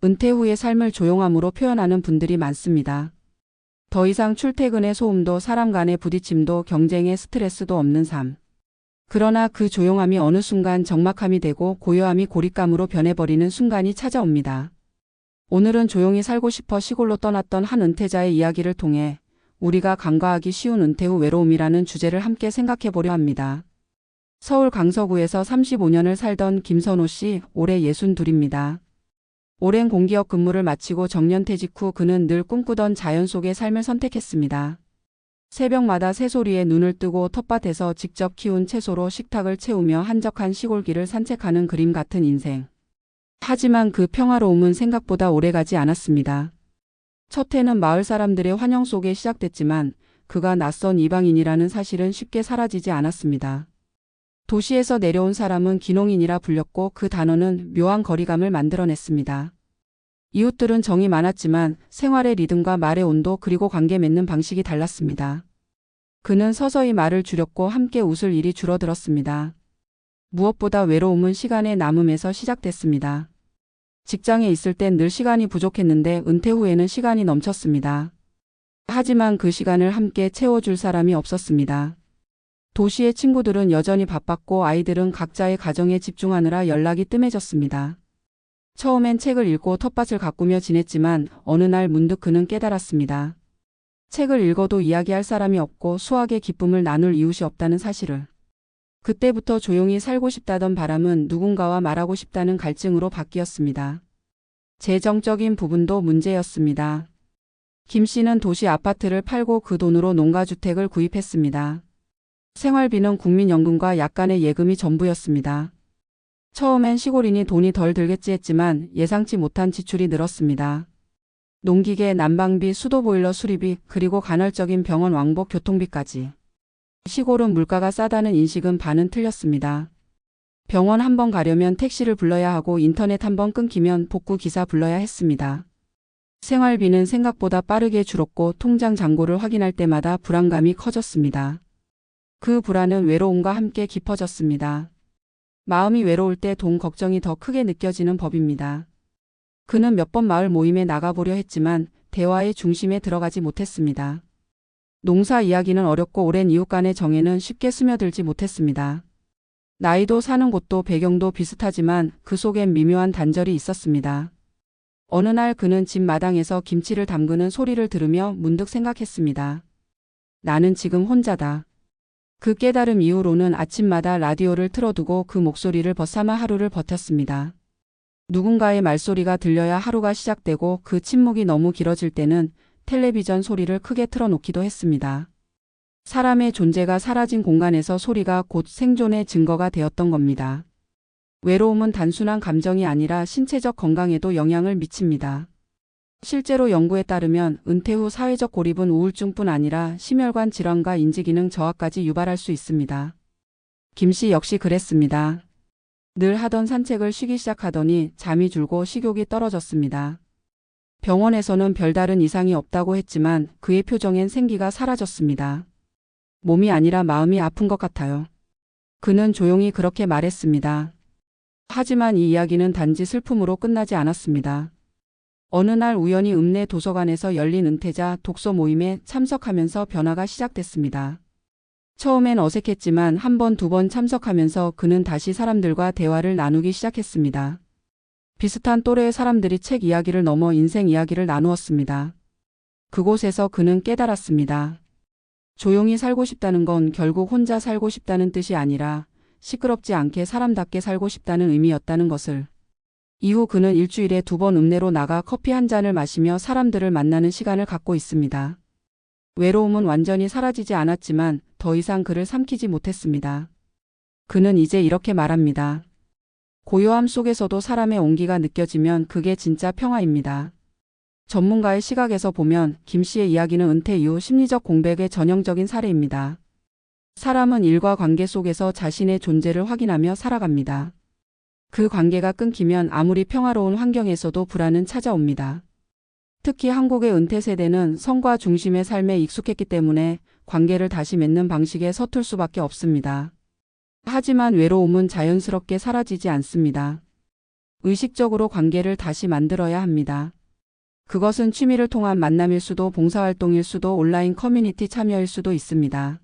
은퇴 후의 삶을 조용함으로 표현하는 분들이 많습니다. 더 이상 출퇴근의 소음도 사람 간의 부딪힘도 경쟁의 스트레스도 없는 삶. 그러나 그 조용함이 어느 순간 적막함이 되고 고요함이 고립감으로 변해버리는 순간이 찾아옵니다. 오늘은 조용히 살고 싶어 시골로 떠났던 한 은퇴자의 이야기를 통해 우리가 간과하기 쉬운 은퇴 후 외로움이라는 주제를 함께 생각해 보려 합니다. 서울 강서구에서 35년을 살던 김선호 씨, 올해 62입니다. 오랜 공기업 근무를 마치고 정년퇴직 후 그는 늘 꿈꾸던 자연 속의 삶을 선택했습니다. 새벽마다 새소리에 눈을 뜨고 텃밭에서 직접 키운 채소로 식탁을 채우며 한적한 시골길을 산책하는 그림 같은 인생. 하지만 그 평화로움은 생각보다 오래가지 않았습니다. 첫 해는 마을 사람들의 환영 속에 시작됐지만 그가 낯선 이방인이라는 사실은 쉽게 사라지지 않았습니다. 도시에서 내려온 사람은 기농인이라 불렸고 그 단어는 묘한 거리감을 만들어냈습니다. 이웃들은 정이 많았지만 생활의 리듬과 말의 온도 그리고 관계 맺는 방식이 달랐습니다. 그는 서서히 말을 줄였고 함께 웃을 일이 줄어들었습니다. 무엇보다 외로움은 시간의 남음에서 시작됐습니다. 직장에 있을 땐 늘 시간이 부족했는데 은퇴 후에는 시간이 넘쳤습니다. 하지만 그 시간을 함께 채워줄 사람이 없었습니다. 도시의 친구들은 여전히 바빴고 아이들은 각자의 가정에 집중하느라 연락이 뜸해졌습니다. 처음엔 책을 읽고 텃밭을 가꾸며 지냈지만 어느 날 문득 그는 깨달았습니다. 책을 읽어도 이야기할 사람이 없고 수학의 기쁨을 나눌 이웃이 없다는 사실을. 그때부터 조용히 살고 싶다던 바람은 누군가와 말하고 싶다는 갈증으로 바뀌었습니다. 재정적인 부분도 문제였습니다. 김 씨는 도시 아파트를 팔고 그 돈으로 농가주택을 구입했습니다. 생활비는 국민연금과 약간의 예금이 전부였습니다. 처음엔 시골이니 돈이 덜 들겠지 했지만 예상치 못한 지출이 늘었습니다. 농기계, 난방비, 수도보일러 수리비, 그리고 간헐적인 병원 왕복 교통비까지. 시골은 물가가 싸다는 인식은 반은 틀렸습니다. 병원 한 번 가려면 택시를 불러야 하고 인터넷 한 번 끊기면 복구 기사 불러야 했습니다. 생활비는 생각보다 빠르게 줄었고 통장 잔고를 확인할 때마다 불안감이 커졌습니다. 그 불안은 외로움과 함께 깊어졌습니다. 마음이 외로울 때 돈 걱정이 더 크게 느껴지는 법입니다. 그는 몇 번 마을 모임에 나가보려 했지만 대화의 중심에 들어가지 못했습니다. 농사 이야기는 어렵고 오랜 이웃 간의 정에는 쉽게 스며들지 못했습니다. 나이도 사는 곳도 배경도 비슷하지만 그 속엔 미묘한 단절이 있었습니다. 어느 날 그는 집 마당에서 김치를 담그는 소리를 들으며 문득 생각했습니다. 나는 지금 혼자다. 그 깨달음 이후로는 아침마다 라디오를 틀어두고 그 목소리를 벗삼아 하루를 버텼습니다. 누군가의 말소리가 들려야 하루가 시작되고 그 침묵이 너무 길어질 때는 텔레비전 소리를 크게 틀어놓기도 했습니다. 사람의 존재가 사라진 공간에서 소리가 곧 생존의 증거가 되었던 겁니다. 외로움은 단순한 감정이 아니라 신체적 건강에도 영향을 미칩니다. 실제로 연구에 따르면 은퇴 후 사회적 고립은 우울증뿐 아니라 심혈관 질환과 인지기능 저하까지 유발할 수 있습니다. 김 씨 역시 그랬습니다. 늘 하던 산책을 쉬기 시작하더니 잠이 줄고 식욕이 떨어졌습니다. 병원에서는 별다른 이상이 없다고 했지만 그의 표정엔 생기가 사라졌습니다. 몸이 아니라 마음이 아픈 것 같아요. 그는 조용히 그렇게 말했습니다. 하지만 이 이야기는 단지 슬픔으로 끝나지 않았습니다. 어느 날 우연히 읍내 도서관에서 열린 은퇴자 독서 모임에 참석하면서 변화가 시작됐습니다. 처음엔 어색했지만 한 번, 두 번 참석하면서 그는 다시 사람들과 대화를 나누기 시작했습니다. 비슷한 또래의 사람들이 책 이야기를 넘어 인생 이야기를 나누었습니다. 그곳에서 그는 깨달았습니다. 조용히 살고 싶다는 건 결국 혼자 살고 싶다는 뜻이 아니라 시끄럽지 않게 사람답게 살고 싶다는 의미였다는 것을. 이후 그는 일주일에 2번 읍내로 나가 커피 한 잔을 마시며 사람들을 만나는 시간을 갖고 있습니다. 외로움은 완전히 사라지지 않았지만 더 이상 그를 삼키지 못했습니다. 그는 이제 이렇게 말합니다. 고요함 속에서도 사람의 온기가 느껴지면 그게 진짜 평화입니다. 전문가의 시각에서 보면 김 씨의 이야기는 은퇴 이후 심리적 공백의 전형적인 사례입니다. 사람은 일과 관계 속에서 자신의 존재를 확인하며 살아갑니다. 그 관계가 끊기면 아무리 평화로운 환경에서도 불안은 찾아옵니다. 특히 한국의 은퇴 세대는 성과 중심의 삶에 익숙했기 때문에 관계를 다시 맺는 방식에 서툴 수밖에 없습니다. 하지만 외로움은 자연스럽게 사라지지 않습니다. 의식적으로 관계를 다시 만들어야 합니다. 그것은 취미를 통한 만남일 수도 봉사활동일 수도 온라인 커뮤니티 참여일 수도 있습니다.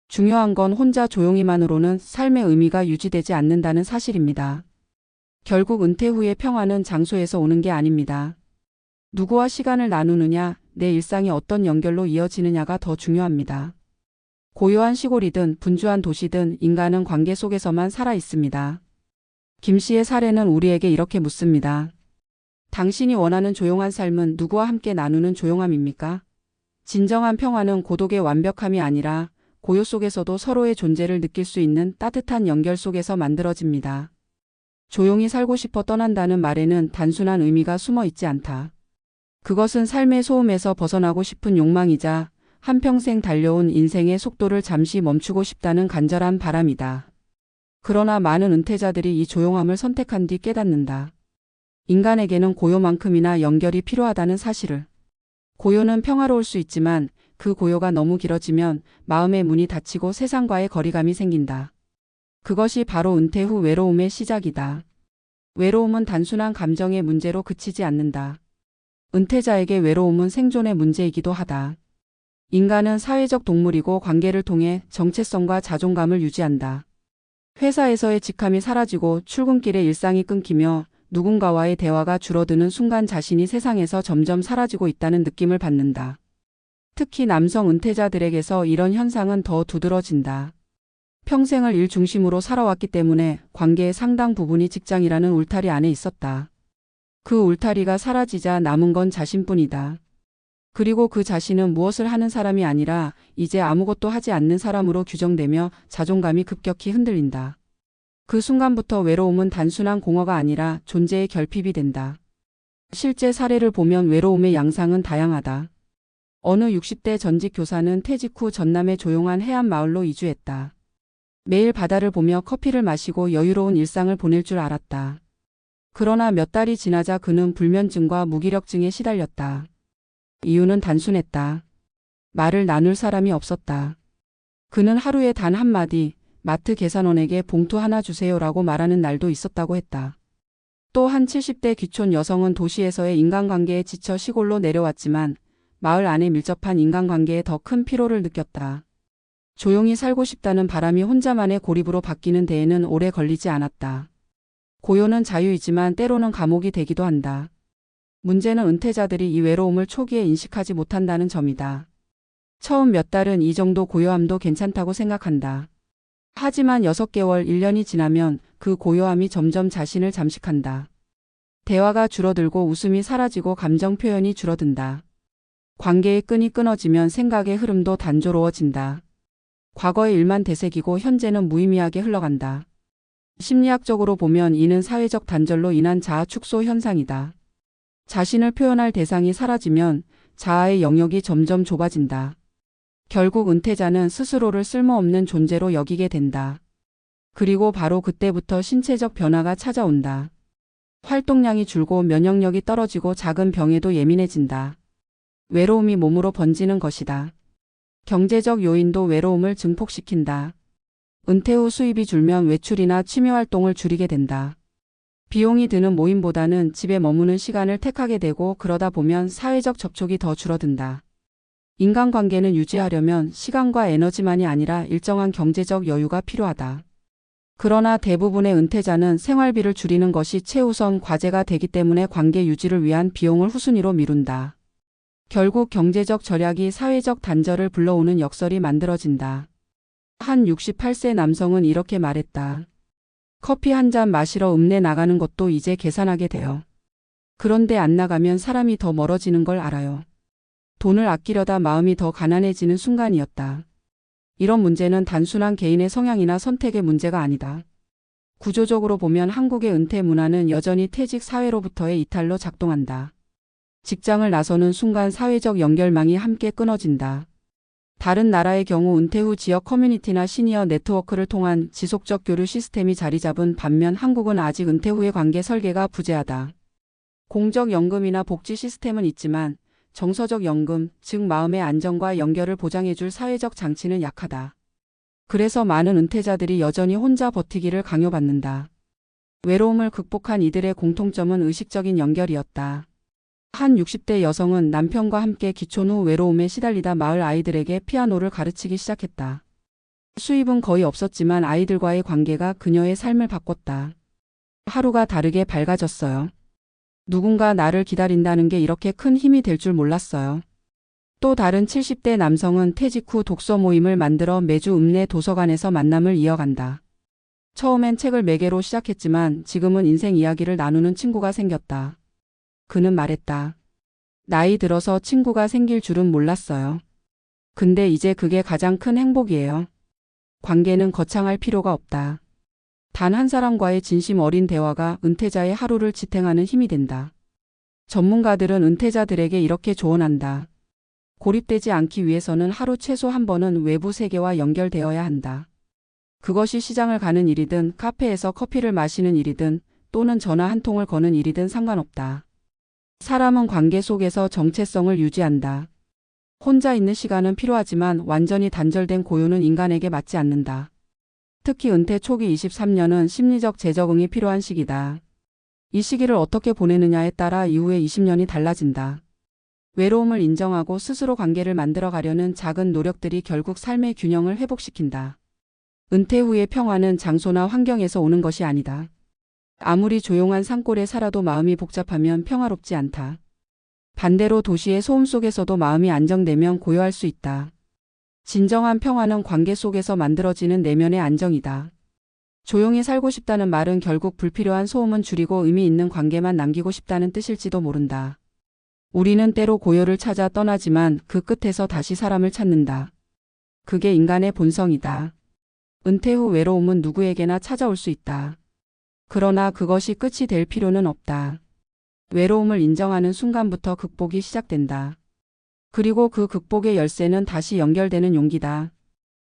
중요한 건 혼자 조용히만으로는 삶의 의미가 유지되지 않는다는 사실입니다. 결국 은퇴 후의 평화는 장소에서 오는 게 아닙니다. 누구와 시간을 나누느냐, 내 일상이 어떤 연결로 이어지느냐가 더 중요합니다. 고요한 시골이든 분주한 도시든 인간은 관계 속에서만 살아 있습니다. 김 씨의 사례는 우리에게 이렇게 묻습니다. 당신이 원하는 조용한 삶은 누구와 함께 나누는 조용함입니까? 진정한 평화는 고독의 완벽함이 아니라 고요 속에서도 서로의 존재를 느낄 수 있는 따뜻한 연결 속에서 만들어집니다. 조용히 살고 싶어 떠난다는 말에는 단순한 의미가 숨어 있지 않다. 그것은 삶의 소음에서 벗어나고 싶은 욕망이자 한평생 달려온 인생의 속도를 잠시 멈추고 싶다는 간절한 바람이다. 그러나 많은 은퇴자들이 이 조용함을 선택한 뒤 깨닫는다. 인간에게는 고요만큼이나 연결이 필요하다는 사실을. 고요는 평화로울 수 있지만 그 고요가 너무 길어지면 마음의 문이 닫히고 세상과의 거리감이 생긴다. 그것이 바로 은퇴 후 외로움의 시작이다. 외로움은 단순한 감정의 문제로 그치지 않는다. 은퇴자에게 외로움은 생존의 문제이기도 하다. 인간은 사회적 동물이고 관계를 통해 정체성과 자존감을 유지한다. 회사에서의 직함이 사라지고 출근길의 일상이 끊기며 누군가와의 대화가 줄어드는 순간 자신이 세상에서 점점 사라지고 있다는 느낌을 받는다. 특히 남성 은퇴자들에게서 이런 현상은 더 두드러진다. 평생을 일 중심으로 살아왔기 때문에 관계의 상당 부분이 직장이라는 울타리 안에 있었다. 그 울타리가 사라지자 남은 건 자신뿐이다. 그리고 그 자신은 무엇을 하는 사람이 아니라 이제 아무것도 하지 않는 사람으로 규정되며 자존감이 급격히 흔들린다. 그 순간부터 외로움은 단순한 공허가 아니라 존재의 결핍이 된다. 실제 사례를 보면 외로움의 양상은 다양하다. 어느 60대 전직 교사는 퇴직 후 전남의 조용한 해안 마을로 이주했다. 매일 바다를 보며 커피를 마시고 여유로운 일상을 보낼 줄 알았다. 그러나 몇 달이 지나자 그는 불면증과 무기력증에 시달렸다. 이유는 단순했다. 말을 나눌 사람이 없었다. 그는 하루에 단 한마디 마트 계산원에게 봉투 하나 주세요라고 말하는 날도 있었다고 했다. 또 한 70대 귀촌 여성은 도시에서의 인간관계에 지쳐 시골로 내려왔지만 마을 안에 밀접한 인간관계에 더 큰 피로를 느꼈다. 조용히 살고 싶다는 바람이 혼자만의 고립으로 바뀌는 데에는 오래 걸리지 않았다. 고요는 자유이지만 때로는 감옥이 되기도 한다. 문제는 은퇴자들이 이 외로움을 초기에 인식하지 못한다는 점이다. 처음 몇 달은 이 정도 고요함도 괜찮다고 생각한다. 하지만 6개월, 1년이 지나면 그 고요함이 점점 자신을 잠식한다. 대화가 줄어들고 웃음이 사라지고 감정 표현이 줄어든다. 관계의 끈이 끊어지면 생각의 흐름도 단조로워진다. 과거의 일만 되새기고 현재는 무의미하게 흘러간다. 심리학적으로 보면 이는 사회적 단절로 인한 자아 축소 현상이다. 자신을 표현할 대상이 사라지면 자아의 영역이 점점 좁아진다. 결국 은퇴자는 스스로를 쓸모없는 존재로 여기게 된다. 그리고 바로 그때부터 신체적 변화가 찾아온다. 활동량이 줄고 면역력이 떨어지고 작은 병에도 예민해진다. 외로움이 몸으로 번지는 것이다. 경제적 요인도 외로움을 증폭시킨다. 은퇴 후 수입이 줄면 외출이나 취미 활동을 줄이게 된다. 비용이 드는 모임보다는 집에 머무는 시간을 택하게 되고 그러다 보면 사회적 접촉이 더 줄어든다. 인간관계는 유지하려면 시간과 에너지만이 아니라 일정한 경제적 여유가 필요하다. 그러나 대부분의 은퇴자는 생활비를 줄이는 것이 최우선 과제가 되기 때문에 관계 유지를 위한 비용을 후순위로 미룬다. 결국 경제적 절약이 사회적 단절을 불러오는 역설이 만들어진다. 한 68세 남성은 이렇게 말했다. 커피 한 잔 마시러 읍내 나가는 것도 이제 계산하게 돼요. 그런데 안 나가면 사람이 더 멀어지는 걸 알아요. 돈을 아끼려다 마음이 더 가난해지는 순간이었다. 이런 문제는 단순한 개인의 성향이나 선택의 문제가 아니다. 구조적으로 보면 한국의 은퇴 문화는 여전히 퇴직 사회로부터의 이탈로 작동한다. 직장을 나서는 순간 사회적 연결망이 함께 끊어진다. 다른 나라의 경우 은퇴 후 지역 커뮤니티나 시니어 네트워크를 통한 지속적 교류 시스템이 자리 잡은 반면 한국은 아직 은퇴 후의 관계 설계가 부재하다. 공적 연금이나 복지 시스템은 있지만 정서적 연금, 즉 마음의 안정과 연결을 보장해줄 사회적 장치는 약하다. 그래서 많은 은퇴자들이 여전히 혼자 버티기를 강요받는다. 외로움을 극복한 이들의 공통점은 의식적인 연결이었다. 한 60대 여성은 남편과 함께 기촌 후 외로움에 시달리다 마을 아이들에게 피아노를 가르치기 시작했다. 수입은 거의 없었지만 아이들과의 관계가 그녀의 삶을 바꿨다. 하루가 다르게 밝아졌어요. 누군가 나를 기다린다는 게 이렇게 큰 힘이 될 줄 몰랐어요. 또 다른 70대 남성은 퇴직 후 독서 모임을 만들어 매주 읍내 도서관에서 만남을 이어간다. 처음엔 책을 매개로 시작했지만 지금은 인생 이야기를 나누는 친구가 생겼다. 그는 말했다. 나이 들어서 친구가 생길 줄은 몰랐어요. 근데 이제 그게 가장 큰 행복이에요. 관계는 거창할 필요가 없다. 단 한 사람과의 진심 어린 대화가 은퇴자의 하루를 지탱하는 힘이 된다. 전문가들은 은퇴자들에게 이렇게 조언한다. 고립되지 않기 위해서는 하루 최소 한 번은 외부 세계와 연결되어야 한다. 그것이 시장을 가는 일이든 카페에서 커피를 마시는 일이든 또는 전화 한 통을 거는 일이든 상관없다. 사람은 관계 속에서 정체성을 유지한다. 혼자 있는 시간은 필요하지만 완전히 단절된 고요는 인간에게 맞지 않는다. 특히 은퇴 초기 23년은 심리적 재적응이 필요한 시기다. 이 시기를 어떻게 보내느냐에 따라 이후의 20년이 달라진다. 외로움을 인정하고 스스로 관계를 만들어가려는 작은 노력들이 결국 삶의 균형을 회복시킨다. 은퇴 후의 평화는 장소나 환경에서 오는 것이 아니다. 아무리 조용한 산골에 살아도 마음이 복잡하면 평화롭지 않다. 반대로 도시의 소음 속에서도 마음이 안정되면 고요할 수 있다. 진정한 평화는 관계 속에서 만들어지는 내면의 안정이다. 조용히 살고 싶다는 말은 결국 불필요한 소음은 줄이고 의미 있는 관계만 남기고 싶다는 뜻일지도 모른다. 우리는 때로 고요를 찾아 떠나지만 그 끝에서 다시 사람을 찾는다. 그게 인간의 본성이다. 은퇴 후 외로움은 누구에게나 찾아올 수 있다. 그러나 그것이 끝이 될 필요는 없다. 외로움을 인정하는 순간부터 극복이 시작된다. 그리고 그 극복의 열쇠는 다시 연결되는 용기다.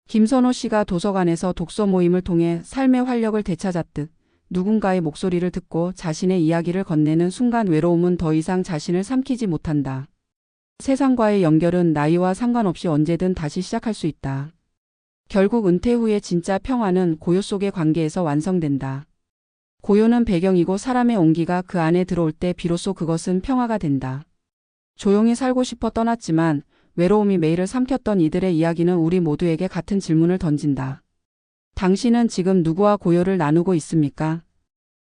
김선호 씨가 도서관에서 독서 모임을 통해 삶의 활력을 되찾았듯 누군가의 목소리를 듣고 자신의 이야기를 건네는 순간 외로움은 더 이상 자신을 삼키지 못한다. 세상과의 연결은 나이와 상관없이 언제든 다시 시작할 수 있다. 결국 은퇴 후의 진짜 평화는 고요 속의 관계에서 완성된다. 고요는 배경이고 사람의 온기가 그 안에 들어올 때 비로소 그것은 평화가 된다. 조용히 살고 싶어 떠났지만 외로움이 매일을 삼켰던 이들의 이야기는 우리 모두에게 같은 질문을 던진다. 당신은 지금 누구와 고요를 나누고 있습니까?